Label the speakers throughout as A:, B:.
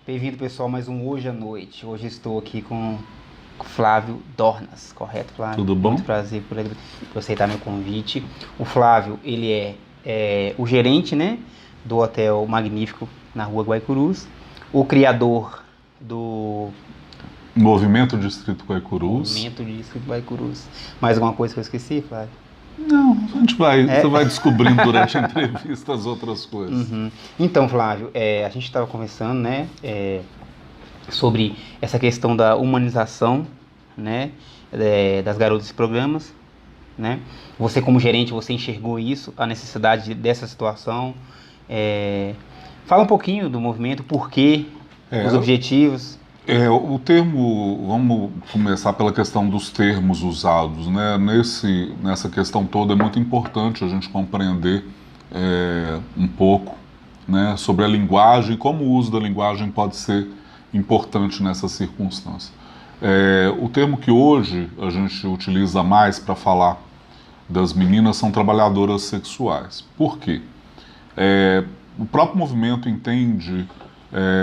A: Bem-vindo, pessoal, mais um Hoje à Noite. Hoje estou aqui com o Flávio Dornas, correto, Flávio?
B: Tudo bom?
A: Muito prazer por aceitar meu convite. O Flávio, ele é o gerente, né, do Hotel Magnífico na Rua Guaicurus, o criador do
B: Movimento Distrito Guaicurus.
A: Movimento de Distrito Guaicurus. Mais alguma coisa que eu esqueci, Flávio?
B: Não, você vai descobrindo durante a entrevista as outras coisas.
A: Uhum. Então, Flávio, a gente estava conversando, né, sobre essa questão da humanização, né, das garotas de programas, né? Você como gerente, você enxergou isso, a necessidade dessa situação? Fala um pouquinho do movimento, por quê, os objetivos.
B: O termo, vamos começar pela questão dos termos usados, né? Nessa questão toda é muito importante a gente compreender um pouco, né, sobre a linguagem e como o uso da linguagem pode ser importante nessa circunstância. O termo que hoje a gente utiliza mais para falar das meninas são trabalhadoras sexuais. Por quê? O próprio movimento entende,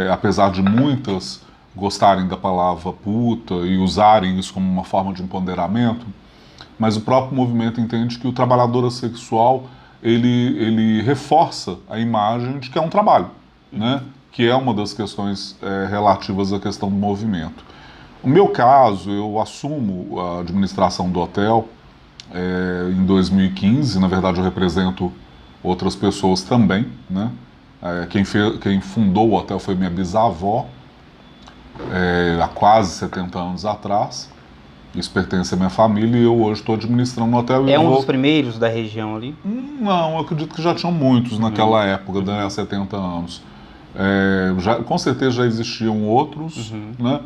B: apesar de muitas gostarem da palavra puta e usarem isso como uma forma de empoderamento, mas o próprio movimento entende que o trabalhador sexual ele reforça a imagem de que é um trabalho, né? Que é uma das questões relativas à questão do movimento. No meu caso, eu assumo a administração do hotel em 2015, na verdade eu represento outras pessoas também, né? Quem fundou o hotel foi minha bisavó, há quase 70 anos atrás. Isso pertence à minha família e eu hoje estou administrando o hotel.
A: Dos primeiros da região ali?
B: Não, eu acredito que já tinham muitos naquela época, né, há 70 anos. Com certeza já existiam outros, né?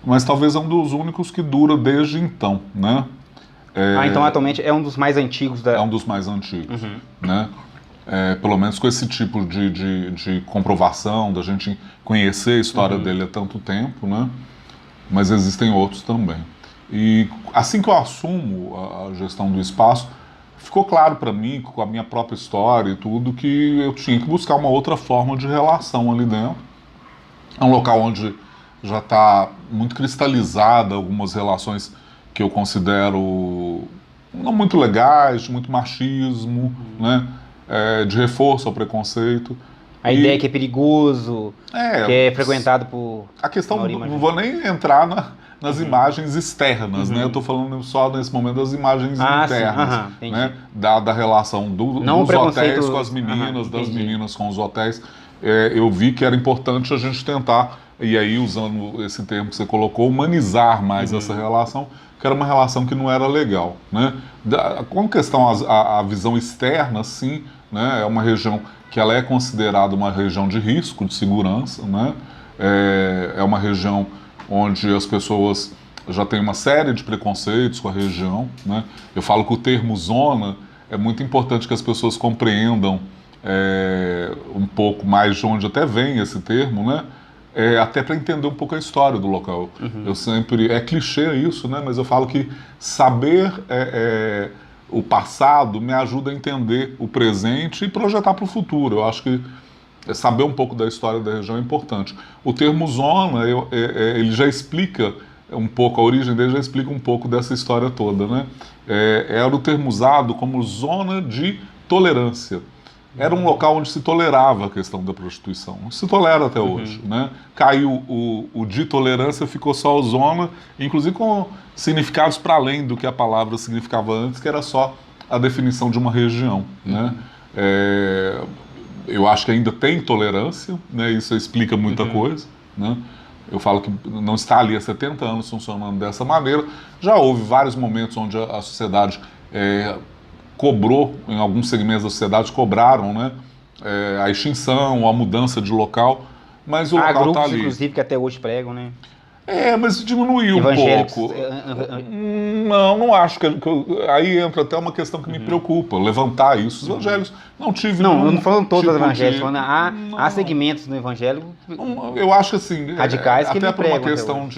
B: Mas talvez é um dos únicos que dura desde então, né?
A: Então atualmente é um dos mais antigos da...
B: É um dos mais antigos, né? Pelo menos com esse tipo de comprovação, da gente conhecer a história dele há tanto tempo, né? Mas existem outros também. E assim que eu assumo a gestão do espaço, ficou claro para mim, com a minha própria história e tudo, que eu tinha que buscar uma outra forma de relação ali dentro. É um local onde já está muito cristalizada algumas relações que eu considero não muito legais, de muito machismo, né? De reforço ao preconceito.
A: A ideia que é perigoso, que é frequentado por...
B: A questão, não vou nem entrar nas imagens externas, né? Eu estou falando só nesse momento das imagens internas, né? Da relação dos hotéis com as meninas, das meninas com os hotéis. Eu vi que era importante a gente tentar, e aí usando esse termo que você colocou, humanizar mais essa relação, que era uma relação que não era legal, né? Com questão à visão externa, sim, né? É uma região que ela é considerada uma região de risco, de segurança, né? É uma região onde as pessoas já têm uma série de preconceitos com a região, né? Eu falo que o termo zona é muito importante que as pessoas compreendam um pouco mais de onde até vem esse termo, né? Até para entender um pouco a história do local. Eu sempre... É clichê isso, né? Mas eu falo que saber o passado me ajuda a entender o presente e projetar para o futuro. Eu acho que saber um pouco da história da região é importante. O termo zona, ele já explica um pouco, a origem dele já explica um pouco dessa história toda, né? Era o termo usado como zona de tolerância. Era um local onde se tolerava a questão da prostituição. Se tolera até hoje, né? Caiu o de tolerância, ficou só a zona, inclusive com significados para além do que a palavra significava antes, que era só a definição de uma região, né? Eu acho que ainda tem tolerância, né? Isso explica muita coisa, né? Eu falo que não está ali há 70 anos funcionando dessa maneira. Já houve vários momentos onde a sociedade cobrou, em alguns segmentos da sociedade cobraram, né, a extinção, a mudança de local, mas o local está ali. Há grupos,
A: inclusive, que até hoje pregam, né?
B: Mas diminuiu um pouco. Não acho que... Aí entra até uma questão que me preocupa, levantar isso. Os evangélicos não tive...
A: Não, eu não falo todos os evangélicos, há segmentos no evangélico...
B: Eu acho que assim...
A: radicais que
B: até por uma questão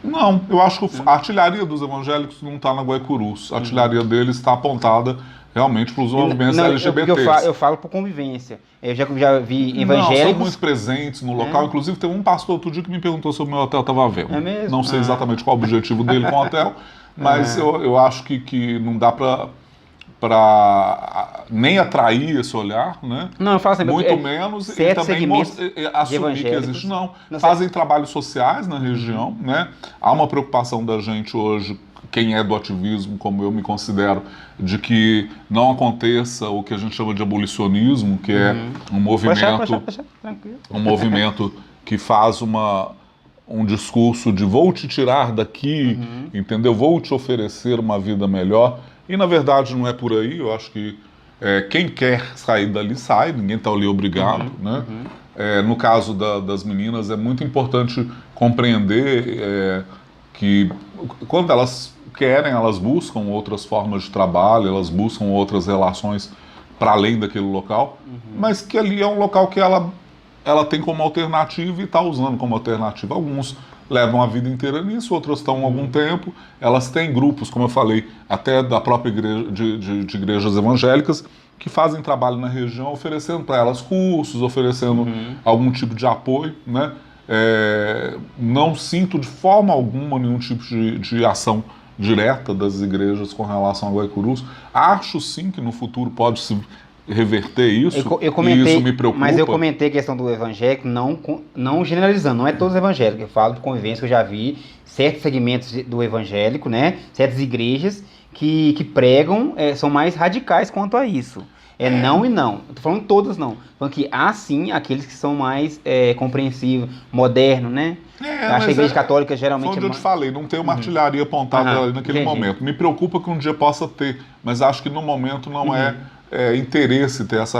B: Não, eu acho que a artilharia dos evangélicos não está na Guaicurus. A artilharia deles está apontada realmente para os movimentos LGBTs.
A: Eu falo por convivência. Eu já vi evangélicos...
B: Não, são muito presentes no local. Inclusive, teve um pastor outro dia que me perguntou sobre o meu hotel estava vendo.
A: É mesmo?
B: Não sei exatamente qual o objetivo dele com o hotel, mas eu acho que não dá para nem atrair esse olhar, né?
A: Não, eu falo assim,
B: muito menos, e também assumir que existe. Não, fazem trabalhos sociais na região, né? Há uma preocupação da gente hoje, quem é do ativismo, como eu me considero, de que não aconteça o que a gente chama de abolicionismo, que é um movimento, um movimento que faz um discurso de vou te tirar daqui, entendeu? Vou te oferecer uma vida melhor. E, na verdade, não é por aí. Eu acho que quem quer sair dali, sai. Ninguém está ali obrigado, né? No caso das meninas, é muito importante compreender que quando elas querem, elas buscam outras formas de trabalho, elas buscam outras relações para além daquele local, mas que ali é um local que ela tem como alternativa e está usando como alternativa. Alguns levam a vida inteira nisso, outros estão há algum tempo. Elas têm grupos, como eu falei, até da própria igreja, de igrejas evangélicas, que fazem trabalho na região, oferecendo para elas cursos, oferecendo algum tipo de apoio, né? Não sinto de forma alguma nenhum tipo de ação direta das igrejas com relação a Guaicurus. Acho sim que no futuro pode se reverter isso,
A: eu comentei,
B: e isso me preocupa.
A: Mas eu comentei a questão do evangélico, não generalizando, não é todos evangélicos, eu falo de convivência que eu já vi, certos segmentos do evangélico, né, certas igrejas que pregam, são mais radicais quanto a isso. Não e não. Eu tô falando todas não. Falando que há sim aqueles que são mais compreensivos, modernos, né? Acho que a igreja católica geralmente...
B: Foi onde eu te falei, não tem uma artilharia apontada ali naquele momento. Me preocupa que um dia possa ter, mas acho que no momento não é interesse ter essa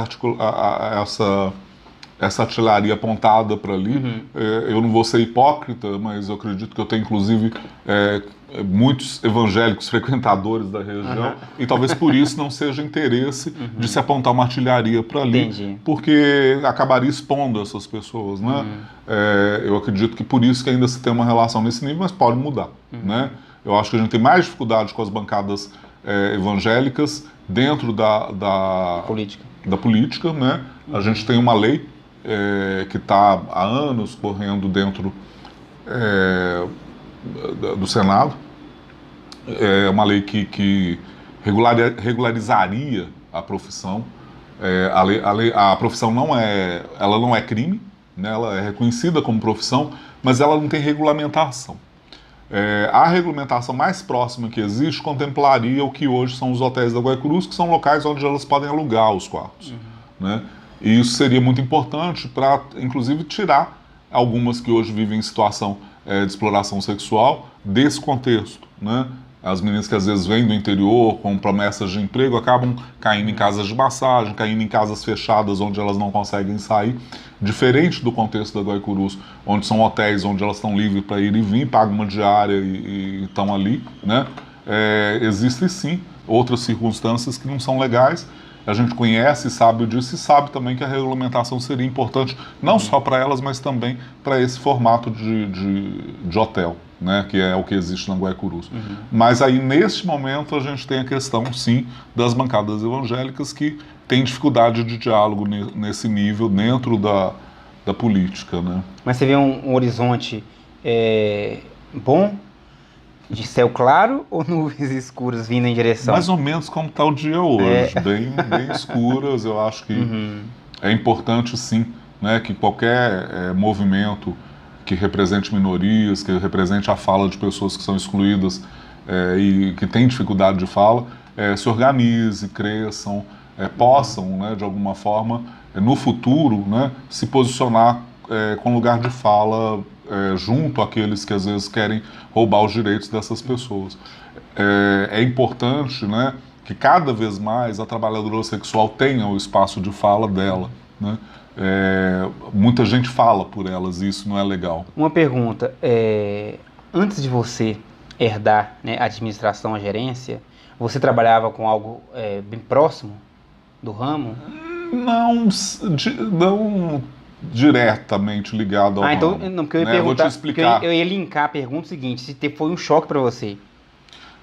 B: artilharia apontada para ali. Eu não vou ser hipócrita, mas eu acredito que eu tenho, inclusive, muitos evangélicos frequentadores da região, e talvez por isso não seja interesse de se apontar uma artilharia para ali, porque acabaria expondo essas pessoas, né? Eu acredito que por isso que ainda se tem uma relação nesse nível, mas pode mudar, né? Eu acho que a gente tem mais dificuldade com as bancadas evangélicas dentro da política, né? A gente tem uma lei que está há anos correndo dentro do Senado, é uma lei que regularizaria a profissão. A profissão não é crime, né? Ela é reconhecida como profissão, mas ela não tem regulamentação. A regulamentação mais próxima que existe contemplaria o que hoje são os hotéis da Guaicurus, que são locais onde elas podem alugar os quartos, né? E isso seria muito importante para, inclusive, tirar algumas que hoje vivem em situação de exploração sexual desse contexto, né? As meninas que às vezes vêm do interior com promessas de emprego acabam caindo em casas de massagem, caindo em casas fechadas onde elas não conseguem sair, diferente do contexto da Guaicurus, onde são hotéis onde elas estão livres para ir e vir, pagam uma diária e estão ali, né? Existem sim outras circunstâncias que não são legais. A gente conhece, sabe disso, e sabe também que a regulamentação seria importante, não só para elas, mas também para esse formato de hotel, né, que é o que existe na Guaicurus. Mas aí, neste momento, a gente tem a questão, sim, das bancadas evangélicas que têm dificuldade de diálogo nesse nível dentro da política, né?
A: Mas você vê um horizonte bom? De céu claro ou nuvens escuras vindo em direção?
B: Mais ou menos como está o dia hoje, bem escuras. Eu acho que é importante, sim, né, que qualquer movimento que represente minorias, que represente a fala de pessoas que são excluídas e que têm dificuldade de fala, se organize, cresçam, possam, né, de alguma forma, no futuro, né, se posicionar com lugar de fala junto àqueles que às vezes querem roubar os direitos dessas pessoas. É importante, né, que cada vez mais a trabalhadora sexual tenha o espaço de fala dela, né? Muita gente fala por elas e isso não é legal.
A: Uma pergunta, antes de você herdar, né, a administração, a gerência, você trabalhava com algo bem próximo do ramo?
B: Não diretamente ligado ao ramo.
A: Então, não, porque eu ia perguntar,
B: vou te explicar.
A: Eu ia linkar a pergunta seguinte, se foi um choque para você.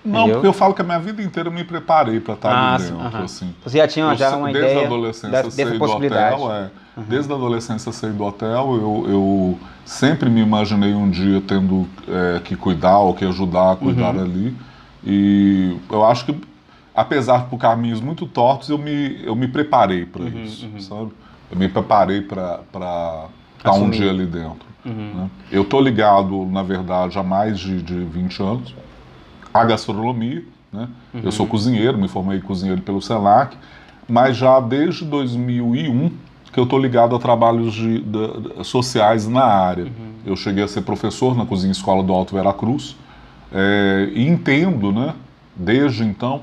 B: Não,
A: entendeu?
B: Porque eu falo que a minha vida inteira eu me preparei para estar ali dentro. Assim.
A: Você já tinha uma
B: desde
A: ideia
B: a adolescência
A: dessa possibilidade?
B: Desde a adolescência sair do hotel, eu sempre me imaginei um dia tendo que cuidar ou que ajudar a cuidar ali. E eu acho que, apesar de por caminhos muito tortos, eu me preparei para isso, sabe? Eu me preparei para estar um dia ali dentro. Né? Eu estou ligado, na verdade, há mais de 20 anos à gastronomia. Né? Eu sou cozinheiro, me formei cozinheiro pelo Senac, mas já desde 2001 que eu estou ligado a trabalhos sociais na área. Eu cheguei a ser professor na Cozinha Escola do Alto Veracruz e entendo, né, desde então,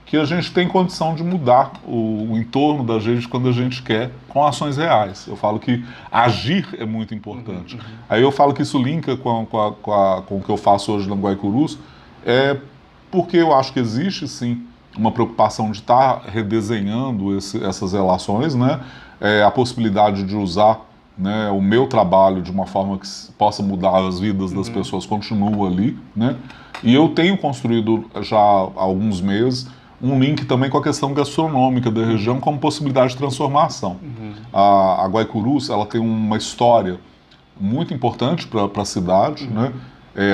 B: que a gente tem condição de mudar o entorno da gente quando a gente quer, com ações reais. Eu falo que agir é muito importante. Aí eu falo que isso linka com o que eu faço hoje na Guaicurus, porque eu acho que existe, sim, uma preocupação de estar redesenhando essas relações, né? A possibilidade de usar, né, o meu trabalho de uma forma que possa mudar as vidas das pessoas continua ali, né? E eu tenho construído já há alguns meses um link também com a questão gastronômica da região como possibilidade de transformação. A Guaicurus, ela tem uma história muito importante para a cidade, né?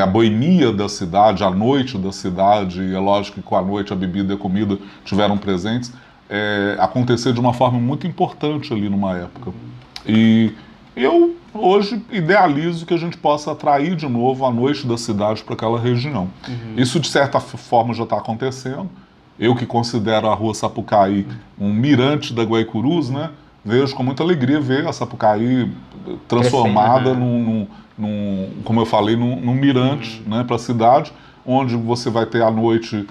B: A boemia da cidade, a noite da cidade, e é lógico que com a noite a bebida e a comida tiveram presentes, acontecer de uma forma muito importante ali numa época. E eu hoje idealizo que a gente possa atrair de novo a noite da cidade para aquela região. Isso de certa forma já está acontecendo. Eu que considero a Rua Sapucaí um mirante da Guaicurus, né? Vejo com muita alegria ver a Sapucaí transformada como eu falei, num mirante, né, para a cidade, onde você vai ter a noite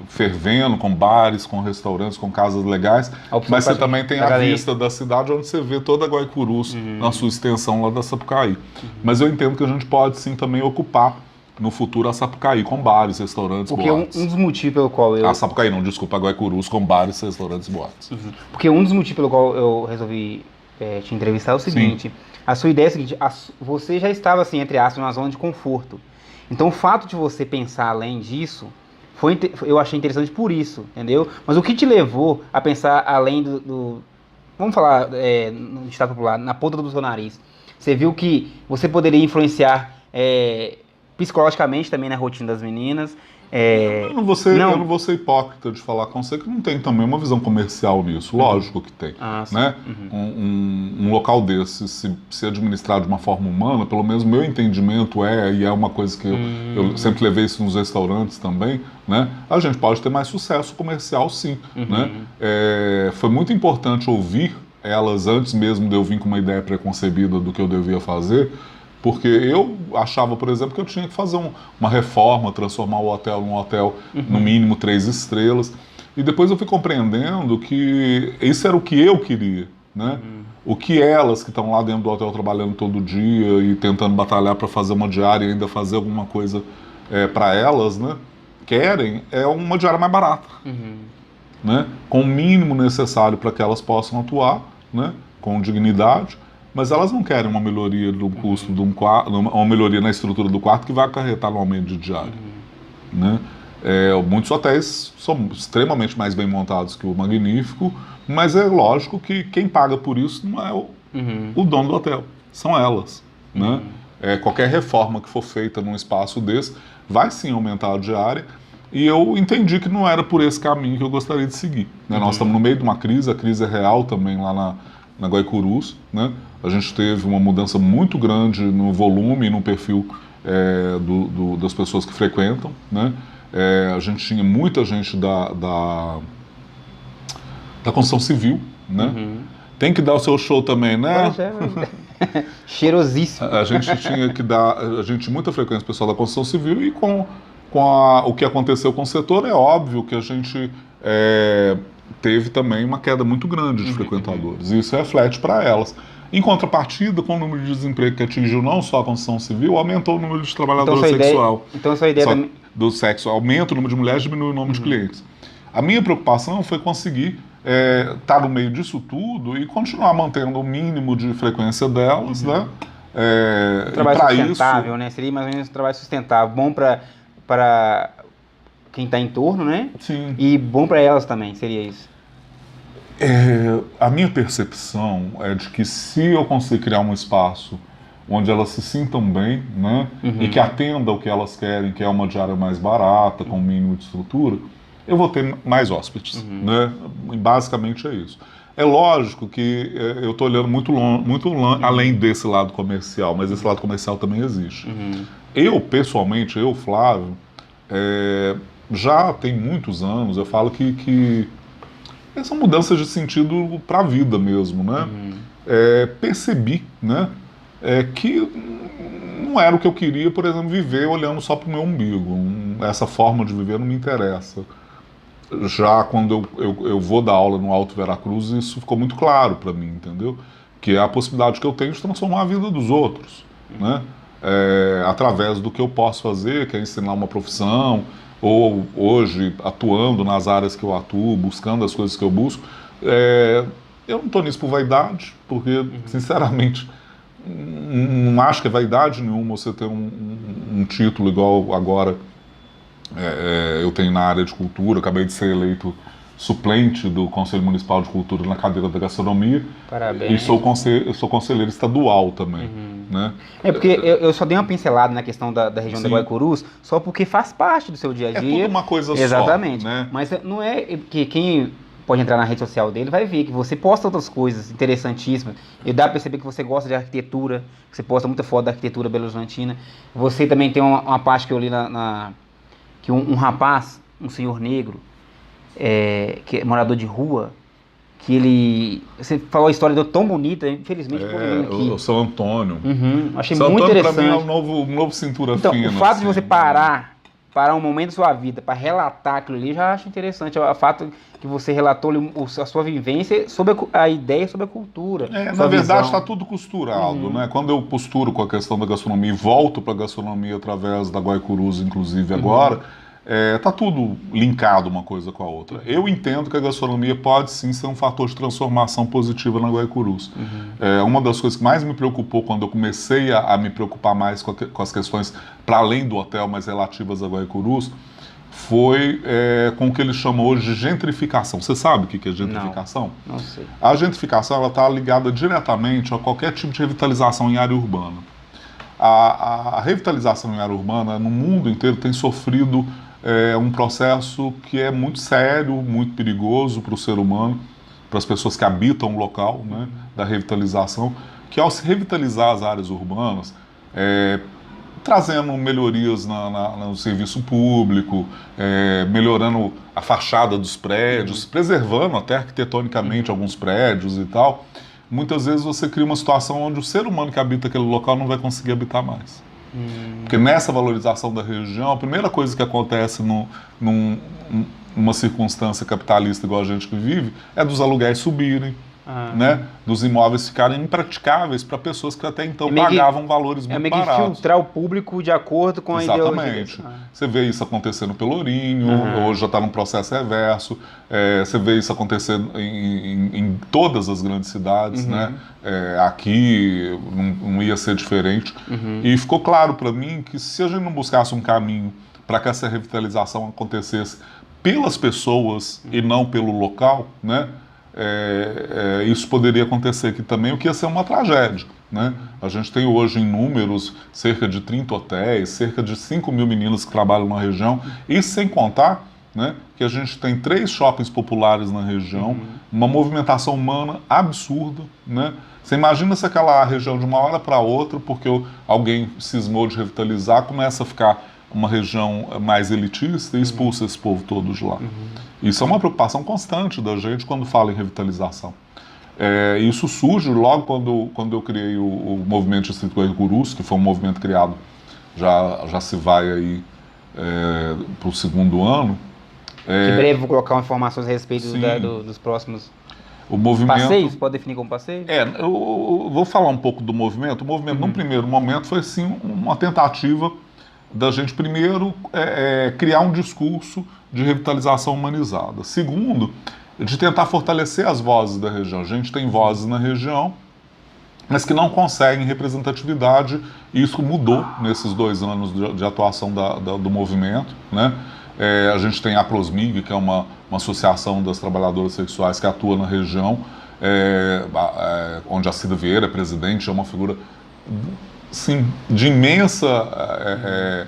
B: fervendo, com bares, com restaurantes, com casas legais, mas você também tem a vista da cidade, onde você vê toda a Guaicurus na sua extensão lá da Sapucaí. Mas eu entendo que a gente pode sim também ocupar no futuro a Sapucaí com bares, restaurantes,
A: boates. Porque um dos motivos pelo qual eu...
B: A Sapucaí não, desculpa, a Guaicurus com bares, restaurantes e boates.
A: Porque um dos motivos pelo qual eu resolvi te entrevistar é o seguinte: a sua ideia é a seguinte, você já estava, assim, entre aspas, numa zona de conforto. Então o fato de você pensar além disso, eu achei interessante por isso, entendeu? Mas o que te levou a pensar além vamos falar no destaque popular, na ponta do seu nariz? Você viu que você poderia influenciar psicologicamente também na rotina das meninas?
B: Eu não vou ser hipócrita de falar com você que não tem também uma visão comercial nisso. Lógico que tem. Né? Um local desse, se administrar de uma forma humana, pelo menos meu entendimento e é uma coisa que eu sempre levei isso nos restaurantes também, né? A gente pode ter mais sucesso comercial, sim. Né? Foi muito importante ouvir elas antes mesmo de eu vir com uma ideia preconcebida do que eu devia fazer, porque eu achava, por exemplo, que eu tinha que fazer uma reforma, transformar o hotel num hotel no mínimo 3 estrelas. E depois eu fui compreendendo que isso era o que eu queria, né? O que elas que estão lá dentro do hotel trabalhando todo dia e tentando batalhar para fazer uma diária e ainda fazer alguma coisa para elas, né, querem uma diária mais barata, né? Com o mínimo necessário para que elas possam atuar, né, com dignidade. Mas elas não querem uma melhoria do custo de um quarto, uma melhoria na estrutura do quarto que vai acarretar no aumento de diária. Né? Muitos hotéis são extremamente mais bem montados que o Magnífico, mas é lógico que quem paga por isso não é o dono do hotel, são elas. Né? Qualquer reforma que for feita num espaço desse vai sim aumentar a diária, e eu entendi que não era por esse caminho que eu gostaria de seguir. Né? Nós estamos no meio de uma crise, a crise é real também lá na Guaicurus, né? A gente teve uma mudança muito grande no volume e no perfil das pessoas que frequentam, né? A gente tinha muita gente da construção civil, né? Tem que dar o seu show também, né?
A: Cheirosíssimo.
B: A gente tinha que dar, muita frequência pessoal da construção civil, e com o que aconteceu com o setor, é óbvio que a gente teve também uma queda muito grande de frequentadores, e isso reflete para elas. Em contrapartida, com o número de desemprego que atingiu não só a construção civil, aumentou o número de trabalhadores sexual.
A: Então essa ideia
B: do sexo aumenta o número de mulheres, diminui o número de clientes. A minha preocupação foi conseguir estar no meio disso tudo e continuar mantendo o mínimo de frequência delas, né?
A: Um trabalho sustentável, né? Seria mais ou menos um trabalho sustentável, bom para quem está em torno, né?
B: Sim.
A: E bom para elas também, seria isso.
B: A minha percepção é de que se eu conseguir criar um espaço onde elas se sintam bem, né, e que atenda o que elas querem, que é uma diária mais barata, com um mínimo de estrutura, eu vou ter mais hóspedes, né? E basicamente é isso. É lógico que eu estou olhando muito além desse lado comercial, mas esse lado comercial também existe. Eu, pessoalmente, Flávio, já tem muitos anos, eu falo que são mudanças de sentido para a vida mesmo, né? Percebi, né, que não era o que eu queria, por exemplo, viver olhando só para o meu umbigo. Essa forma de viver não me interessa. Já quando eu vou dar aula no Alto Veracruz, isso ficou muito claro para mim, entendeu? Que é a possibilidade que eu tenho de transformar a vida dos outros, né? Através do que eu posso fazer, que é ensinar uma profissão, ou hoje atuando nas áreas que eu atuo, buscando as coisas que eu busco. Eu não estou nisso por vaidade, porque, sinceramente, não acho que é vaidade nenhuma você ter um título igual agora eu tenho na área de cultura. Acabei de ser eleito suplente do Conselho Municipal de Cultura na cadeira da gastronomia.
A: Parabéns.
B: E sou conselheiro estadual também. Né?
A: Porque eu só dei uma pincelada na questão da região da Guaicurus, só porque faz parte do seu dia a dia.
B: É tudo uma coisa só.
A: Exatamente.
B: Né?
A: Mas não é que quem pode entrar na rede social dele vai ver que você posta outras coisas interessantíssimas. E dá pra perceber que você gosta de arquitetura, que você posta muita foto da arquitetura belo-horizontina. Você também tem uma parte que eu li que um rapaz, um senhor negro, que é morador de rua, que você falou a história dele tão bonita, infelizmente aqui.
B: O São Antônio.
A: Achei
B: São
A: muito
B: Antônio,
A: interessante.
B: pra mim, é um novo cintura fina.
A: Então, o fato
B: assim,
A: de você parar um momento da sua vida para relatar aquilo ali, já acho interessante. O fato que você relatou a sua vivência sobre a ideia sobre a cultura.
B: Na verdade, está tudo costurado, né? Quando eu costuro com a questão da gastronomia e volto para a gastronomia através da Guaicurus, inclusive agora, tá tudo linkado uma coisa com a outra. Eu entendo que a gastronomia pode sim ser um fator de transformação positiva na Guaicurus. Uma das coisas que mais me preocupou quando eu comecei a me preocupar mais com as questões para além do hotel, mas relativas a Guaicurus, foi com o que ele chamou hoje de gentrificação. Você sabe o que é gentrificação?
A: Não sei.
B: A gentrificação está ligada diretamente a qualquer tipo de revitalização em área urbana. A revitalização em área urbana no mundo inteiro tem sofrido um processo que é muito sério, muito perigoso para o ser humano, para as pessoas que habitam o local, né, da revitalização, que ao se revitalizar as áreas urbanas, trazendo melhorias no serviço público, melhorando a fachada dos prédios, preservando até arquitetonicamente alguns prédios e tal, muitas vezes você cria uma situação onde o ser humano que habita aquele local não vai conseguir habitar mais. Porque nessa valorização da região, a primeira coisa que acontece numa circunstância capitalista igual a gente que vive, é dos aluguéis subirem, né? Dos imóveis ficarem impraticáveis para pessoas que até então pagavam valores muito baratos.
A: É meio que filtrar o público de acordo com a ideologia.
B: Exatamente. Você vê isso acontecer no Pelourinho, hoje já está num processo reverso. Você vê isso acontecer em todas as grandes cidades, né? Aqui não ia ser diferente. E ficou claro para mim que se a gente não buscasse um caminho para que essa revitalização acontecesse pelas pessoas e não pelo local, né? Isso poderia acontecer aqui também, o que ia ser uma tragédia, né? A gente tem hoje em números cerca de 30 hotéis, cerca de 5 mil meninas que trabalham na região, e sem contar, né, que a gente tem 3 shoppings populares na região, uma movimentação humana absurda, né? Você imagina se aquela região de uma hora para outra, porque alguém cismou de revitalizar, começa a ficar uma região mais elitista e expulsa esse povo todo de lá. Isso é uma preocupação constante da gente quando fala em revitalização. Isso surge logo quando eu criei o movimento Distrito Guaicurus, que foi um movimento criado, já se vai aí para o 2º ano.
A: Que breve vou colocar informações a respeito dos próximos passeios. Pode definir como passeio?
B: Eu vou falar um pouco do movimento. O movimento, num primeiro momento, foi sim uma tentativa da gente, primeiro, criar um discurso de revitalização humanizada. Segundo, de tentar fortalecer as vozes da região. A gente tem vozes na região, mas que não conseguem representatividade, e isso mudou nesses 2 anos de atuação do movimento, né? A gente tem a Prosmig, que é uma associação das trabalhadoras sexuais que atua na região, onde a Cida Vieira é presidente, é uma figura sim, de imensa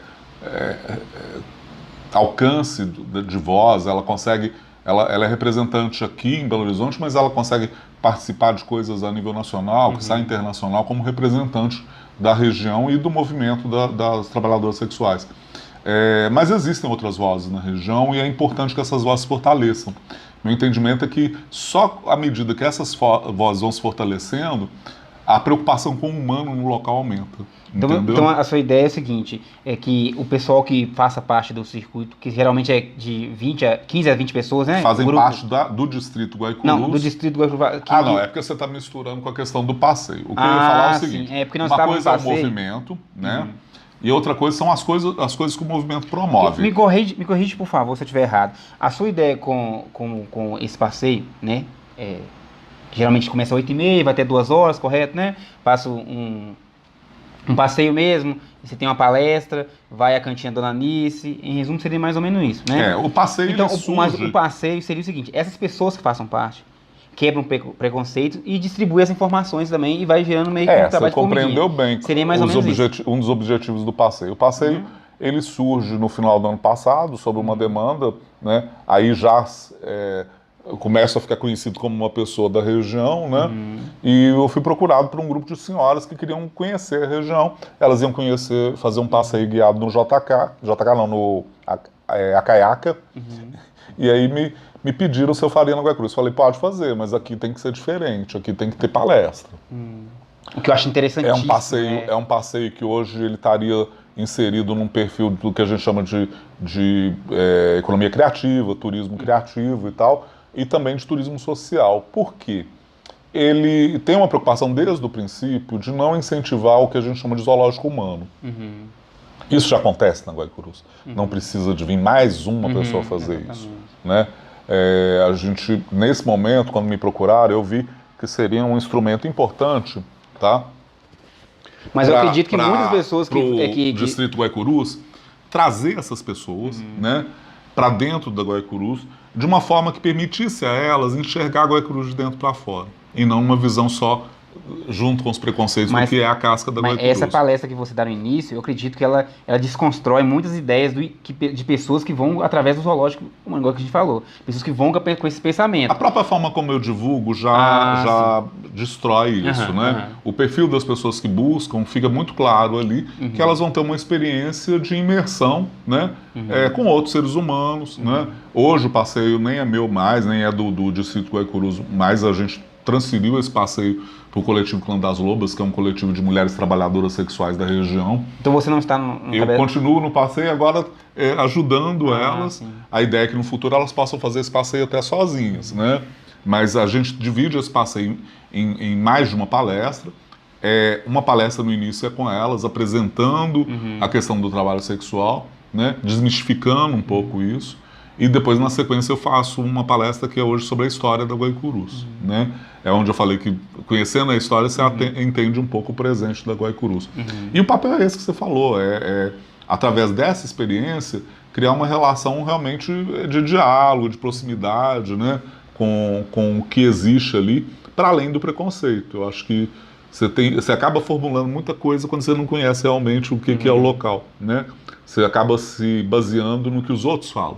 B: alcance de voz. Ela consegue, ela é representante aqui em Belo Horizonte, mas ela consegue participar de coisas a nível nacional, que sai internacional, como representante da região e do movimento das trabalhadoras sexuais. Mas existem outras vozes na região e é importante que essas vozes se fortaleçam. Meu entendimento é que só à medida que essas vozes vão se fortalecendo, a preocupação com o humano no local aumenta.
A: Então a sua ideia é a seguinte, é que o pessoal que faça parte do circuito, que geralmente é de 15 a 20 pessoas, né?
B: Fazem parte do Distrito Guaicurus.
A: Não, do Distrito Guaicurus.
B: Não, é porque você está misturando com a questão do passeio. O que eu ia falar é o seguinte,
A: sim, porque nós
B: uma coisa é o movimento, né? E outra coisa são as coisas que o movimento promove.
A: Me corrige, por favor, se eu estiver errado. A sua ideia com esse passeio, né? Geralmente começa às 8h30, vai até 2 horas, correto, né? Passa um passeio mesmo, você tem uma palestra, vai à cantina Dona Anice, em resumo seria mais ou menos isso, né?
B: O passeio
A: então, mas o passeio seria o seguinte, essas pessoas que façam parte, quebram preconceito e distribuem as informações também e vai gerando meio que um trabalho de formiguinha.
B: Você compreendeu bem.
A: Seria mais ou menos isso.
B: Um dos objetivos do passeio. O passeio, ele surge no final do ano passado, sob uma demanda, né? Aí já começa a ficar conhecido como uma pessoa da região, né? E eu fui procurado por um grupo de senhoras que queriam conhecer a região. Elas iam fazer um passeio guiado no no Acaiaca. E aí me pediram se eu faria no Guaicurus. Falei, pode fazer, mas aqui tem que ser diferente, aqui tem que ter palestra.
A: O que eu acho interessantíssimo.
B: É um passeio que hoje ele estaria inserido num perfil do que a gente chama de economia criativa, turismo criativo e tal, e também de turismo social. Por quê? Ele tem uma preocupação desde o princípio de não incentivar o que a gente chama de zoológico humano. Isso já acontece na Guaicurus. Não precisa de vir mais uma pessoa fazer isso, né? A gente, nesse momento, quando me procuraram, eu vi que seria um instrumento importante, tá?
A: Mas eu acredito que muitas pessoas que
B: Distrito Guaicurus trazer essas pessoas, né, para dentro da Guaicurus, de uma forma que permitisse a elas enxergar a Guaicurus de dentro para fora, e não uma visão só junto com os preconceitos do que é a casca da Guaicurus.
A: Essa palestra que você dá no início, eu acredito que ela desconstrói muitas ideias de pessoas que vão através do zoológico, como que a gente falou, pessoas que vão com esse pensamento.
B: A própria forma como eu divulgo já destrói isso, né? O perfil das pessoas que buscam fica muito claro ali que elas vão ter uma experiência de imersão, né? Com outros seres humanos, né? Hoje o passeio nem é meu mais, nem é do Distrito Guaicurus, mas a gente transferiu esse passeio para o coletivo Clã das Lobas, que é um coletivo de mulheres trabalhadoras sexuais da região.
A: Então você não está no
B: Eu continuo no passeio agora ajudando elas. Sim. A ideia é que no futuro elas possam fazer esse passeio até sozinhas, né? Mas a gente divide esse passeio em mais de uma palestra. Uma palestra no início é com elas, apresentando a questão do trabalho sexual, né? Desmistificando um pouco isso. E depois, na sequência, eu faço uma palestra que é hoje sobre a história da Guaicurus, né? É onde eu falei que, conhecendo a história, você entende um pouco o presente da Guaicurus. E o papel é esse que você falou, através dessa experiência, criar uma relação realmente de diálogo, de proximidade, né? Com o que existe ali, para além do preconceito. Eu acho que você acaba formulando muita coisa quando você não conhece realmente o que é o local, né? Você acaba se baseando no que os outros falam.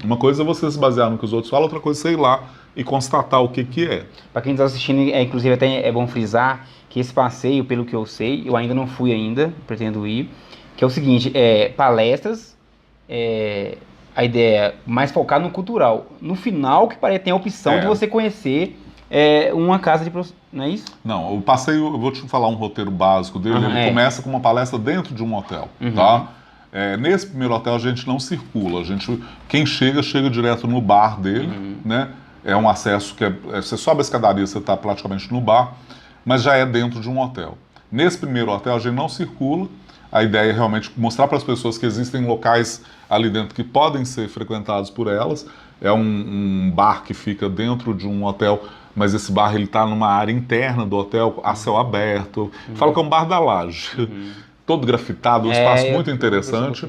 B: Uma coisa é você se basear no que os outros falam, outra coisa é você ir lá e constatar o que é.
A: Para quem está assistindo, inclusive até é bom frisar que esse passeio, pelo que eu sei, eu ainda não fui ainda, pretendo ir, que é o seguinte, palestras, a ideia mais focada no cultural. No final, que tem a opção de você conhecer uma casa de prostituição, não é isso?
B: Não, o passeio, eu vou te falar um roteiro básico dele, ele começa com uma palestra dentro de um hotel, tá? Nesse primeiro hotel a gente não circula, quem chega direto no bar dele, né? É um acesso que você sobe a escadaria, você está praticamente no bar, mas já é dentro de um hotel. Nesse primeiro hotel a gente não circula, a ideia é realmente mostrar para as pessoas que existem locais ali dentro que podem ser frequentados por elas. É um bar que fica dentro de um hotel, mas esse bar está numa área interna do hotel, a céu aberto. Falo que é um bar da laje. todo grafitado, um espaço muito interessante.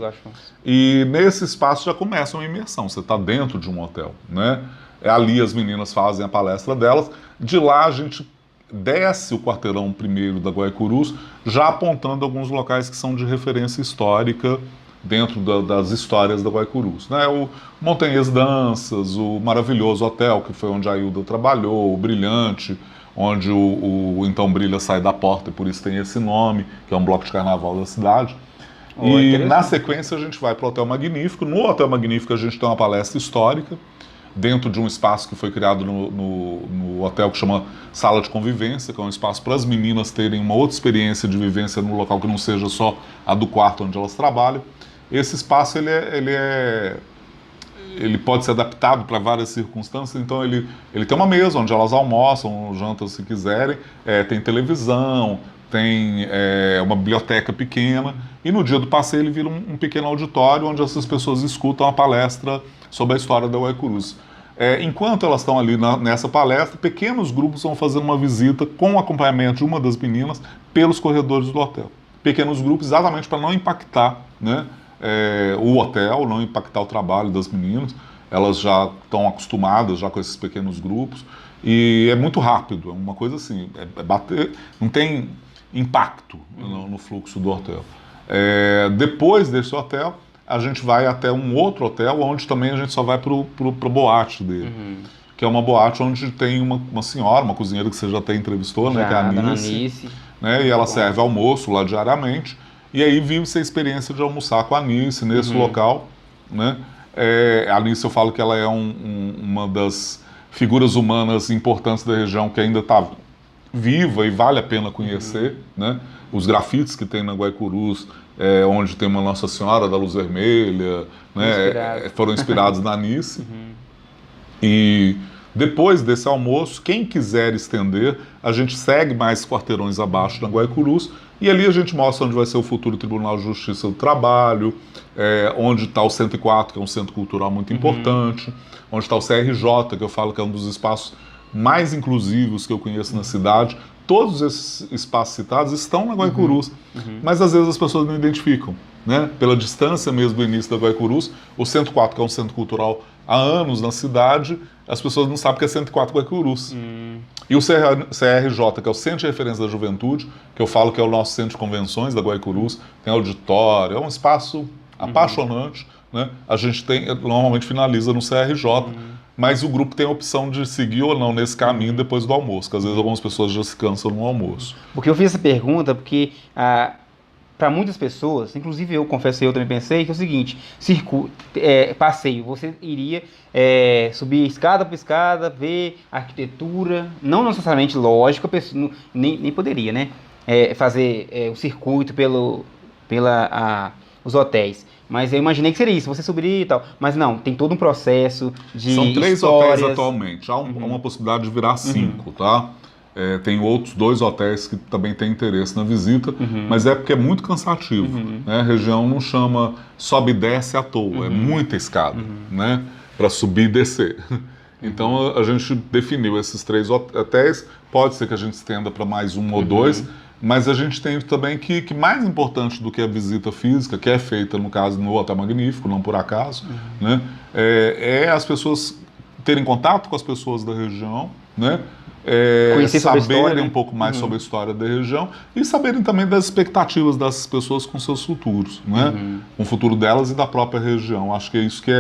B: E nesse espaço já começa uma imersão, você está dentro de um hotel, né? Ali as meninas fazem a palestra delas, de lá a gente desce o quarteirão primeiro da Guaicurus, já apontando alguns locais que são de referência histórica dentro das histórias da Guaicurus, né? O Montanhês Danças, o maravilhoso hotel, que foi onde a Hilda trabalhou, o Brilhante, onde o Então Brilha sai da porta e por isso tem esse nome, que é um bloco de carnaval da cidade. E na sequência a gente vai para o Hotel Magnífico. No Hotel Magnífico a gente tem uma palestra histórica, dentro de um espaço que foi criado no hotel que chama Sala de Convivência, que é um espaço para as meninas terem uma outra experiência de vivência no local que não seja só a do quarto onde elas trabalham. Esse espaço ele pode ser adaptado para várias circunstâncias, então ele tem uma mesa onde elas almoçam, jantam se quiserem, tem televisão, tem uma biblioteca pequena, e no dia do passeio ele vira um pequeno auditório onde essas pessoas escutam a palestra sobre a história da Guaicurus. Enquanto elas estão ali nessa palestra, pequenos grupos vão fazer uma visita com o acompanhamento de uma das meninas pelos corredores do hotel. Pequenos grupos exatamente para não impactar, né, o hotel, não impactar o trabalho das meninas. Elas já estão acostumadas já com esses pequenos grupos e é muito rápido, é uma coisa assim, bater, não tem impacto no fluxo do hotel. Depois desse hotel, a gente vai até um outro hotel, onde também a gente só vai para boate dele. Que é uma boate onde tem uma senhora, uma cozinheira que você já até entrevistou, né, que é a Anice, né, e ela serve almoço lá diariamente. E aí vive-se a experiência de almoçar com a Anice nesse local, né? A Anice, eu falo que ela é uma das figuras humanas importantes da região que ainda está viva e vale a pena conhecer, né? Os grafites que tem na Guaicurus, onde tem uma Nossa Senhora da Luz Vermelha, né? Foram inspirados na Anice. E depois desse almoço, quem quiser estender, a gente segue mais quarteirões abaixo na Guaicurus, e ali a gente mostra onde vai ser o futuro Tribunal de Justiça do Trabalho, onde está o 104, que é um centro cultural muito importante, onde está o CRJ, que eu falo que é um dos espaços mais inclusivos que eu conheço na cidade. Todos esses espaços citados estão na Guaicurus, mas às vezes as pessoas não identificam, né? Pela distância mesmo do início da Guaicurus, o 104, que é um centro cultural há anos na cidade, as pessoas não sabem que é 104 Guaicurus. E o CRJ, que é o Centro de Referência da Juventude, que eu falo que é o nosso centro de convenções da Guaicurus, tem auditório, é um espaço apaixonante, né? A gente normalmente finaliza no CRJ, mas o grupo tem a opção de seguir ou não nesse caminho depois do almoço, que às vezes algumas pessoas já se cansam no almoço.
A: Porque eu fiz essa pergunta porque para muitas pessoas, inclusive eu confesso que eu também pensei, que é o seguinte: passeio, você iria subir escada por escada, ver arquitetura, não necessariamente lógico, nem poderia, né? Fazer um circuito os hotéis. Mas eu imaginei que seria isso, você subiria e tal. Mas não, tem todo um processo de
B: São 3
A: histórias.
B: hotéis atualmente, há uma possibilidade de virar 5, tá? Tem outros 2 hotéis que também têm interesse na visita, mas porque é muito cansativo, né? A região não chama sobe e desce à toa, é muita escada, né? Para subir e descer. Então a gente definiu esses 3 hotéis, pode ser que a gente estenda para mais um ou 2, mas a gente tem também que mais importante do que a visita física, que é feita, no caso, no Hotel Magnífico, não por acaso, né? As pessoas terem contato com as pessoas da região, né? Saberem um pouco mais sobre a história da região e saberem também das expectativas das pessoas com seus futuros, né? Com o futuro delas e da própria região. Acho que é isso que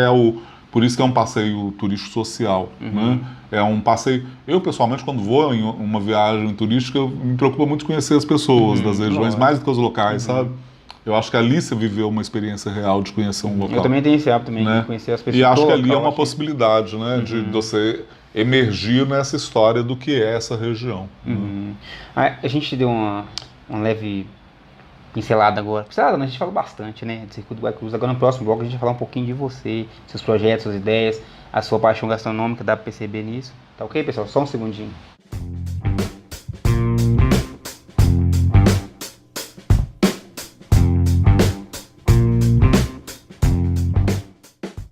B: por isso que é um passeio turístico social, né? É um passeio... Eu, pessoalmente, quando vou em uma viagem turística, me preocupa muito conhecer as pessoas das regiões, mais do que os locais, sabe? Eu acho que ali você viveu uma experiência real de conhecer um local.
A: Eu também tenho esse hábito também, de conhecer as pessoas.
B: E acho que ali é uma possibilidade, né? De você emergir nessa história do que é essa região.
A: A gente deu uma leve pincelada agora. Pincelada, a gente falou bastante, né, do Circuito do Guaicurus. Agora no próximo bloco a gente vai falar um pouquinho de você, seus projetos, suas ideias, a sua paixão gastronômica, dá pra perceber nisso. Tá ok, pessoal? Só um segundinho.